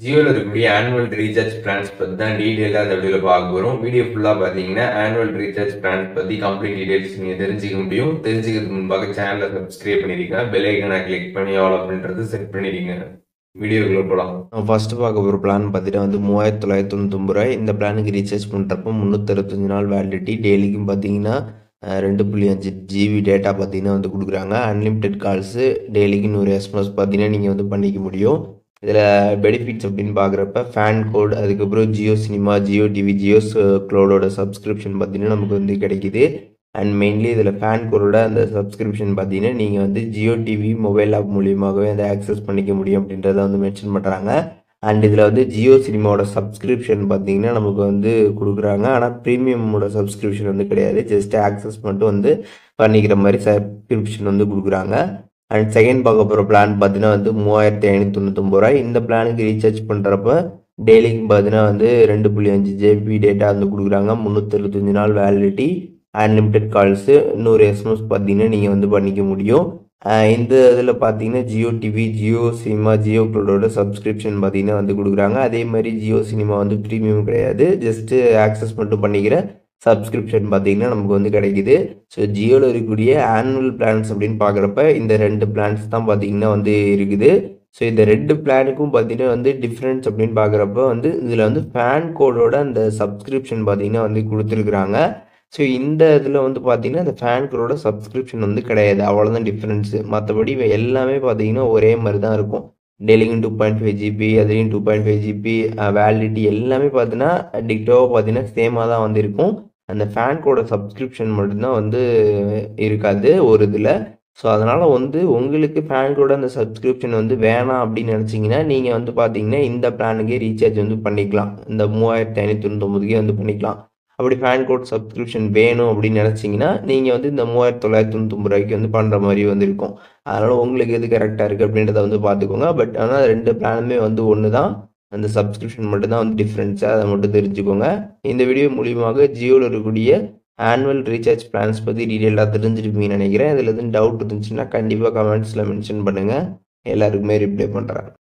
ஜியோல இருக்கக்கூடிய annual recharge plans பத்தி தான் டீடைலா இந்த வீடியோல பார்க்க போறோம். வீடியோ ஃபுல்லா பாத்தீங்கன்னா ஆனுவல் ரீசார்ஜ் பிளான்ஸ் பத்தி கம்ப்ளீட் டீடைல்ஸ் நீங்க தெரிஞ்சுக்க முடியும். தெரிஞ்சுக்கிறதுக்கு முன்பாக சேனலை சப்ஸ்கிரைப் பண்ணிருக்கீங்க, பெல் ஐக்கனை கிளிக் பண்ணி ஆல் அப்படின்றது செட் பண்ணிருக்கீங்க. வீடியோக்குள்ள போலாம். ஃபர்ஸ்ட் பார்க்க போகிற பிளான் பார்த்தீங்கன்னா வந்து 3999 ரூபாய். இந்த பிளானுக்கு ரீசார்ஜ் பண்ணுறப்போ 365 நாள் வேலிடிட்டி. டெய்லிக்கும் பார்த்தீங்கன்னா 2.5 ஜிபி டேட்டா பார்த்தீங்கன்னா வந்து கொடுக்குறாங்க. அன்லிமிட்டெட் கால்ஸு, டெய்லிக்கு 100 எஸ்எம்எஸ் பார்த்தீங்கன்னா நீங்கள் வந்து பண்ணிக்க முடியும். இதில் பெனிஃபிட்ஸ் அப்படின்னு பார்க்குறப்ப ஃபேன் கோட், அதுக்கப்புறம் ஜியோ சினிமா, ஜியோ டிவி, ஜியோ க்ளோடோட சப்ஸ்கிரிப்ஷன் பார்த்தீங்கன்னா நமக்கு வந்து கிடைக்குது. அண்ட் மெயின்லி இதில் ஃபேன் கோடோட அந்த சப்ஸ்கிரிப்ஷன் பார்த்தீங்கன்னா நீங்கள் வந்து ஜியோ டிவி மொபைல் ஆப் மூலியமாகவே அதை ஆக்சஸ் பண்ணிக்க முடியும் அப்படின்றத வந்து மென்ஷன் பண்ணுறாங்க. அண்ட் இதில் வந்து ஜியோ சினிமாவோட சப்ஸ்கிரிப்ஷன் பார்த்தீங்கன்னா நமக்கு வந்து கொடுக்குறாங்க. ஆனால் ப்ரீமியமோட சப்ஸ்கிரிப்ஷன் வந்து கிடையாது, ஜஸ்ட் ஆக்சஸ் மட்டும் வந்து பண்ணிக்கிற மாதிரி சப்ஸ்கிரிப்ஷன் வந்து கொடுக்குறாங்க. அண்ட் செகண்ட் பார்க்க போகிற பிளான் பார்த்தீங்கன்னா வந்து 3599 ரூபாய். இந்த பிளானுக்கு ரீசார்ஜ் பண்ணுறப்ப டெய்லிக்கு பார்த்தீங்கன்னா வந்து 2.5 ஜிபி டேட்டா வந்து கொடுக்குறாங்க. 365 நாள் வேலிடிட்டி, அன்லிமிட்டெட் கால்ஸு, 100 எஸ்எம்எஸ் பார்த்தீங்கன்னா நீங்கள் வந்து பண்ணிக்க முடியும். இந்த இதில் பார்த்தீங்கன்னா ஜியோ டிவி, ஜியோ சினிமா, ஜியோ க்ளோடோட சப்ஸ்கிரிப்ஷன் பார்த்தீங்கன்னா வந்து கொடுக்குறாங்க. அதே மாதிரி ஜியோ சினிமா வந்து ப்ரீமியம் கிடையாது, ஜஸ்ட்டு ஆக்சஸ் மட்டும் பண்ணிக்கிற சப்ஸ்கிரிப்ஷன் பார்த்தீங்கன்னா நமக்கு வந்து கிடைக்குது. ஸோ ஜியோவில் இருக்கக்கூடிய ஆனுவல் பிளான்ஸ் அப்படின்னு பார்க்குறப்ப இந்த 2 பிளான்ஸ் தான் பார்த்தீங்கன்னா வந்து இருக்குது. ஸோ இந்த 2 பிளானுக்கும் பார்த்தீங்கன்னா வந்து டிஃப்ரென்ஸ் அப்படின்னு பார்க்குறப்ப வந்து இதில் வந்து ஃபேன் கோடோட அந்த சப்ஸ்கிரிப்ஷன் பார்த்தீங்கன்னா வந்து கொடுத்துருக்குறாங்க. ஸோ இந்த இதில் வந்து பார்த்தீங்கன்னா இந்த ஃபேன் கோடோட சப்ஸ்கிரிப்ஷன் வந்து கிடையாது, அவ்வளோதான் டிஃப்ரென்ஸு. மற்றபடி எல்லாமே பார்த்தீங்கன்னா ஒரே மாதிரி தான் இருக்கும். டெய்லிக்கும் 2.5 ஜிபி, அதுலேயும் 2.5 ஜிபி வேலிடிட்டி எல்லாமே பார்த்தீங்கன்னா டிக்டோவாக பார்த்தீங்கன்னா சேமாக தான் வந்து இருக்கும். அந்த ஃபேன் கோட சப்ஸ்கிரிப்ஷன் மட்டும்தான் வந்து இருக்காது ஒரு இதில். ஸோ அதனால் வந்து உங்களுக்கு ஃபேன் கோட அந்த சப்ஸ்கிரிப்ஷன் வந்து வேணாம் அப்படின்னு நினச்சிங்கன்னா நீங்கள் வந்து பார்த்தீங்கன்னா இந்த பிளானுக்கே ரீசார்ஜ் வந்து பண்ணிக்கலாம். இந்த 3599க்கே வந்து பண்ணிக்கலாம். அப்படி ஃபேன் கோட் சப்ஸ்கிரிப்ஷன் வேணும் அப்படின்னு நினச்சிங்கன்னா நீங்கள் வந்து இந்த 3999 ரூபாய்க்கு வந்து பண்ணுற மாதிரி வந்து இருக்கும். அதனால் உங்களுக்கு எது கரெக்டாக இருக்குது அப்படின்றத வந்து பார்த்துக்கோங்க. பட் ஆனால் 2 பிளானுமே வந்து ஒன்று தான், அந்த சப்ஸ்கிரிப்ஷன் மட்டும்தான் வந்து டிஃப்ரென்ஸு, அதை மட்டும் தெரிஞ்சுக்கோங்க. இந்த வீடியோ மூலியமாக ஜியோவில் இருக்கக்கூடிய ஆனுவல் ரீசார்ஜ் பிளான்ஸ் பற்றி டீட்டெயிலாக தெரிஞ்சிருப்பீங்கன்னு நினைக்கிறேன். இதில் எதுவும் டவுட் இருந்துச்சுன்னா கண்டிப்பாக கமெண்ட்ஸில் மென்ஷன் பண்ணுங்கள், எல்லாருக்குமே ரிப்ளை பண்ணுறேன்.